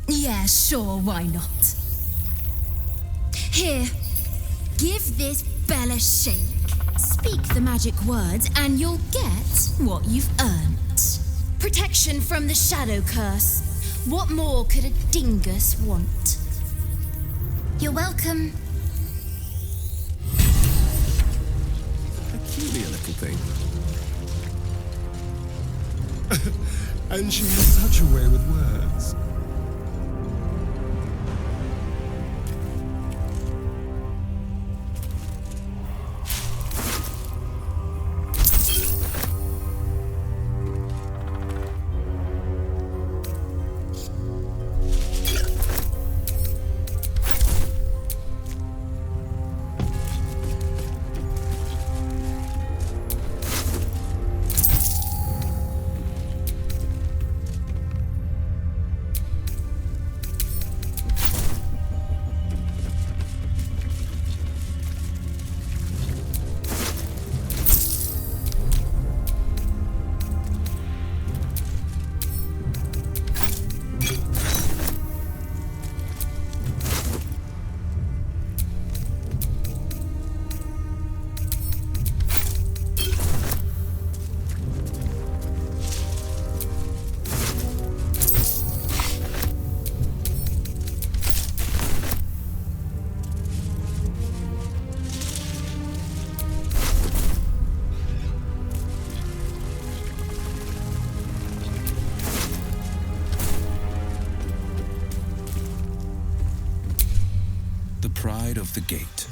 Yeah, sure, why not? Here, give this bell a shake. Speak the magic words and you'll get what you've earned. Protection from the shadow curse. What more could a dingus want? You're welcome. Peculiar little thing. And she has such a way with words. Pride of the Gate.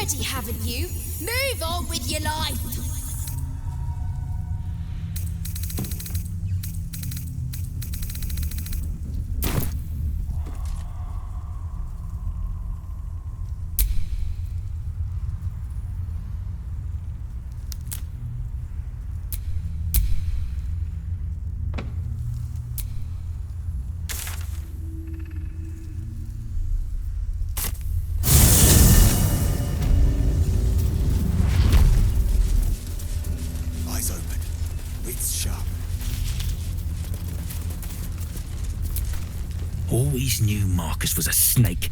already, haven't you? Move on with your life. Always knew Marcus was a snake.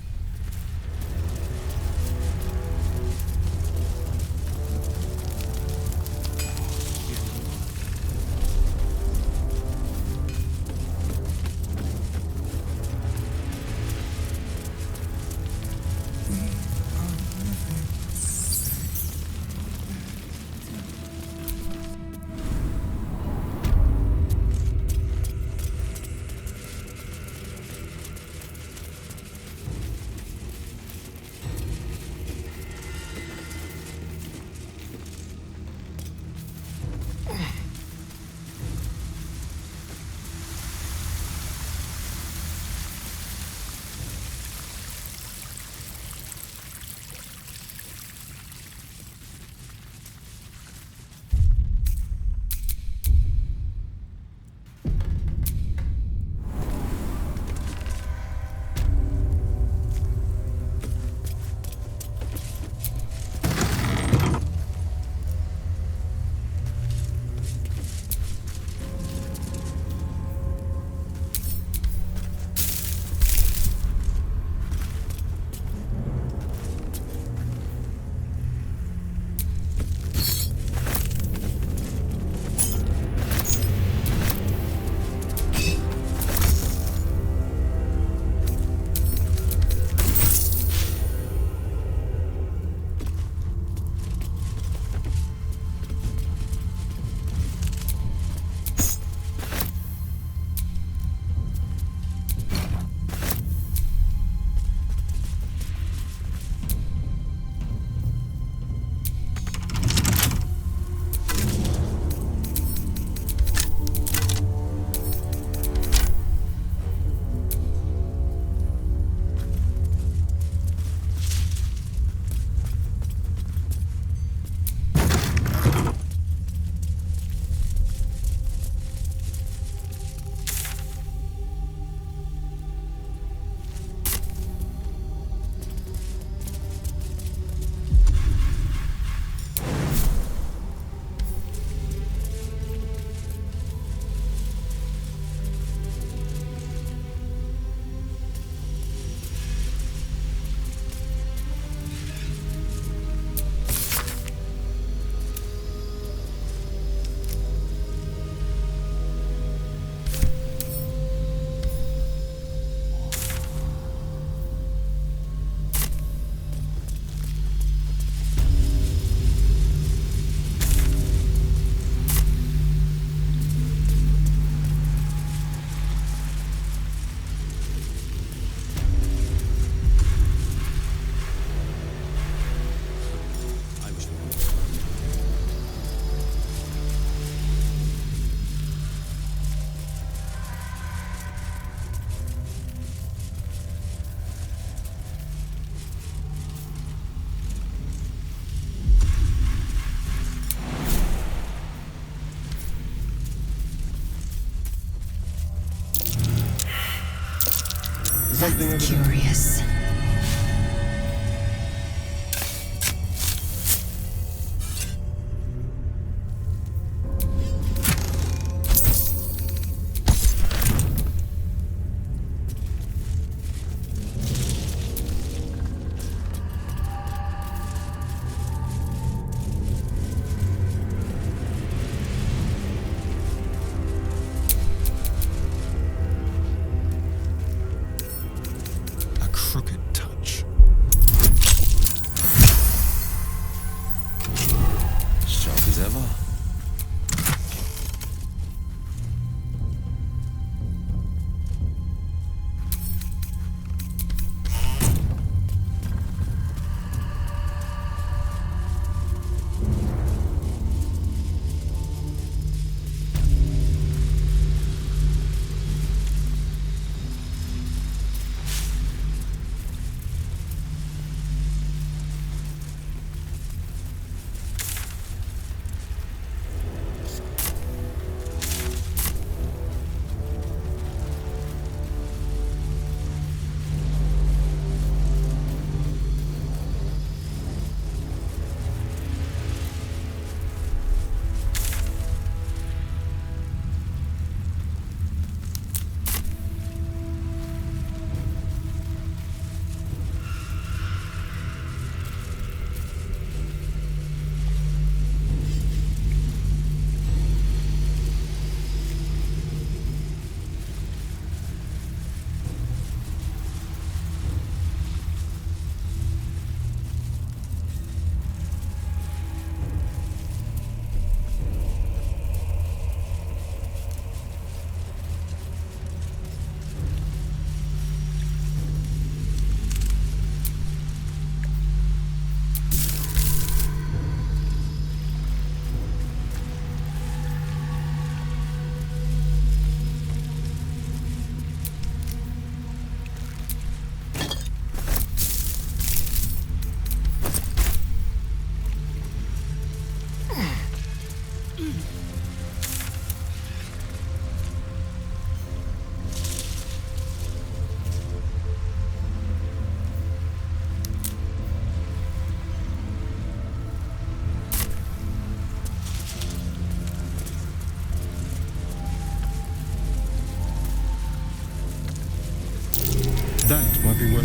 Something curious.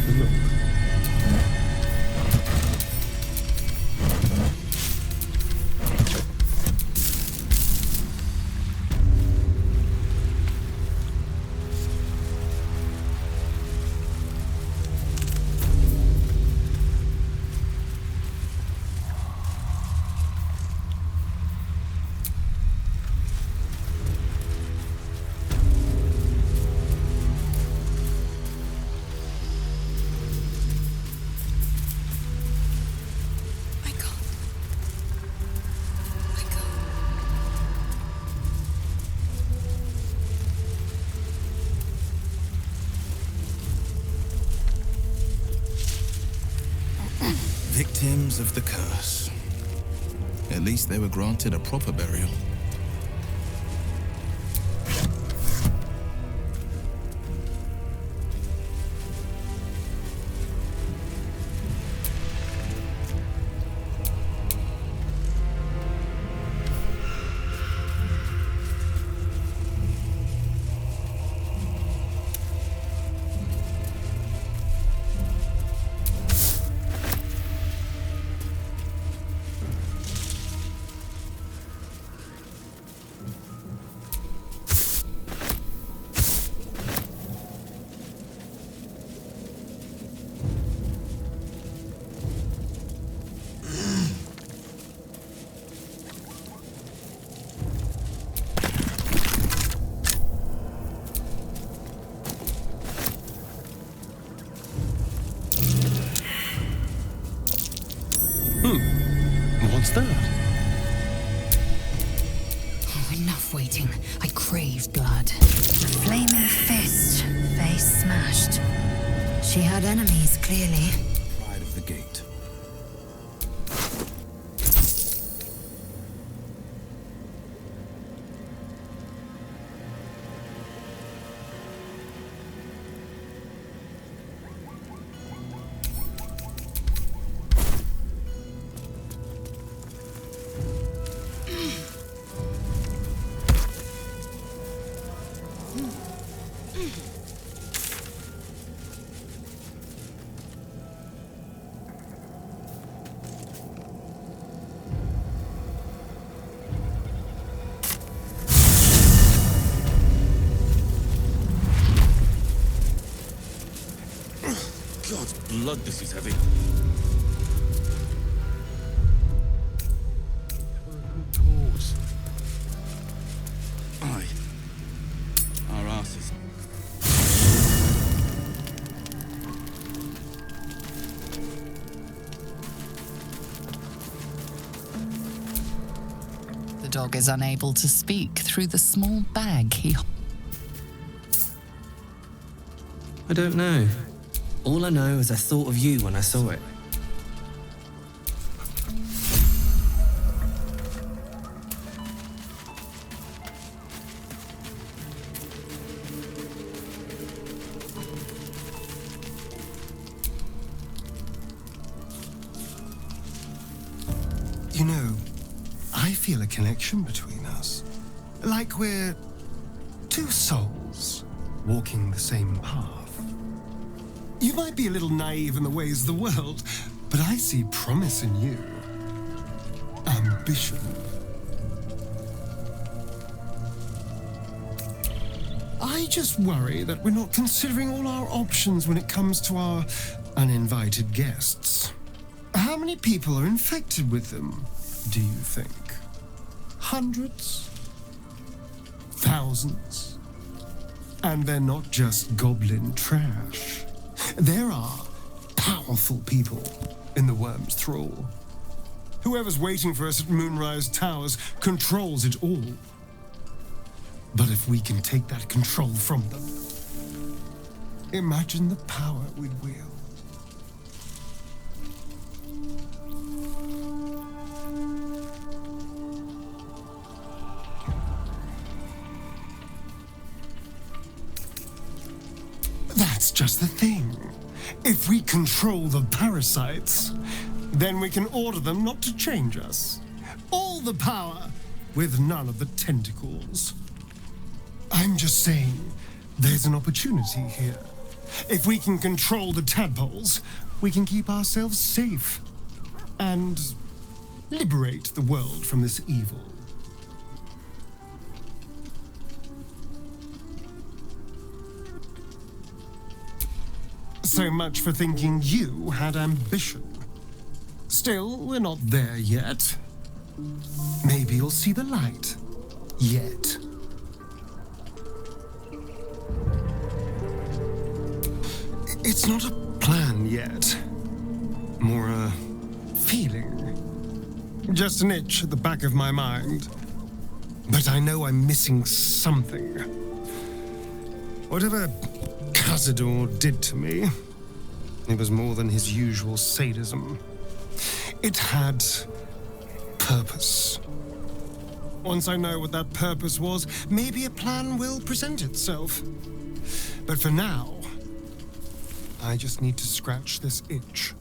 a look. Victims of the curse. At least they were granted a proper burial. What's that? Oh, enough waiting. I crave blood. Flaming fist, face smashed. She had enemies, clearly. Pride of the gate. God's blood, this is heavy. Aye. Our asses. The dog is unable to speak through the small bag he... I don't know. All I know is I thought of you when I saw it. You know, I feel a connection between us. Like we're two souls walking the same path. You might be a little naive in the ways of the world, but I see promise in you. Ambition. I just worry that we're not considering all our options when it comes to our uninvited guests. How many people are infected with them, do you think? Hundreds? Thousands? And they're not just goblin trash. There are powerful people in the worm's thrall. Whoever's waiting for us at Moonrise Towers controls it all. But if we can take that control from them, imagine the power we'd wield. That's just the thing. If we control the parasites, then we can order them not to change us. All the power, with none of the tentacles. I'm just saying, there's an opportunity here. If we can control the tadpoles, we can keep ourselves safe and liberate the world from this evil. So much for thinking you had ambition. Still, we're not there yet. Maybe you'll see the light. Yet. It's not a plan yet. More a feeling. Just an itch at the back of my mind. But I know I'm missing something. Whatever Cazador did to me, it was more than his usual sadism. It had purpose. Once I know what that purpose was, maybe a plan will present itself. But for now, I just need to scratch this itch.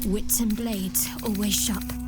Wits and blades always sharp.